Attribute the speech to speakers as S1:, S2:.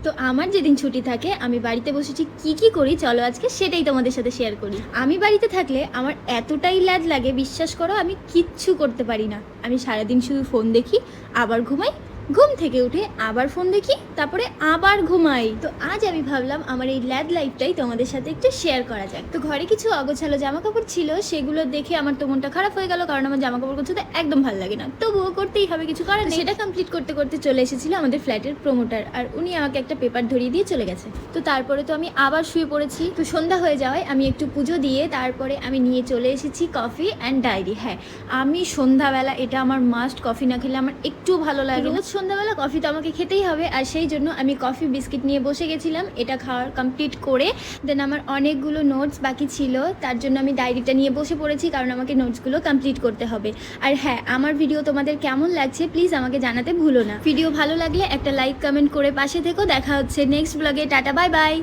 S1: তো আমার যেদিন ছুটি থাকে আমি বাড়িতে বসেছি কি করি চলো আজকে সেটাই তোমাদের সাথে শেয়ার করি। আমি বাড়িতে থাকলে আমার এতটাই ল্যাদ লাগে, বিশ্বাস করো আমি কিচ্ছু করতে পারি না। আমি সারাদিন শুধু ফোন দেখি, আবার ঘুমাই, ঘুম থেকে উঠে আবার ফোন দেখি, তারপরে আবার ঘুমাই। তো আজ আমি ভাবলাম আমার এই ল্যাদ লাইফটাই তোমাদের সাথে একটু শেয়ার করা যায়। তো ঘরে কিছু অগোছালো জামা কাপড় ছিল, সেগুলো দেখে আমার তো মনটা খারাপ হয়ে গেল, কারণ আমার জামা কাপড় গোছাতে একদম ভালো লাগে না। তবুও করতেই হবে, কিছু করার নেই। সেটা কমপ্লিট করতে করতে চলে এসেছিল আমাদের ফ্ল্যাটের প্রমোটার, আর উনি আমাকে একটা পেপার ধরিয়ে দিয়ে চলে গেছে। তো তারপরে তো আমি আবার শুয়ে পড়েছি। তো সন্ধ্যা হয়ে যাওয়ায় আমি একটু পুজো দিয়ে তারপরে আমি নিয়ে চলে এসেছি কফি অ্যান্ড ডায়েরি। হ্যাঁ, আমি সন্ধ্যাবেলা এটা আমার মাস্ট, কফি না খেলে আমার একটু ভালো লাগে না। সন্ধ্যাবেলা কফি তো আমাকে খেতেই হবে, আর সেই জন্য আমি কফি বিস্কিট নিয়ে বসে গেছিলাম। এটা খাওয়ার কমপ্লিট করে দেন আমার অনেকগুলো নোটস বাকি ছিল, তার জন্য আমি ডায়েরিটা নিয়ে বসে পড়েছি, কারণ আমাকে নোটসগুলো কমপ্লিট করতে হবে। আর হ্যাঁ, আমার ভিডিও তোমাদের কেমন লাগছে প্লিজ আমাকে জানাতে ভুলো না। ভিডিও ভালো লাগলে একটা লাইক কমেন্ট করে পাশে থেকো। দেখা হচ্ছে নেক্সট ব্লগে। Tata, bye bye.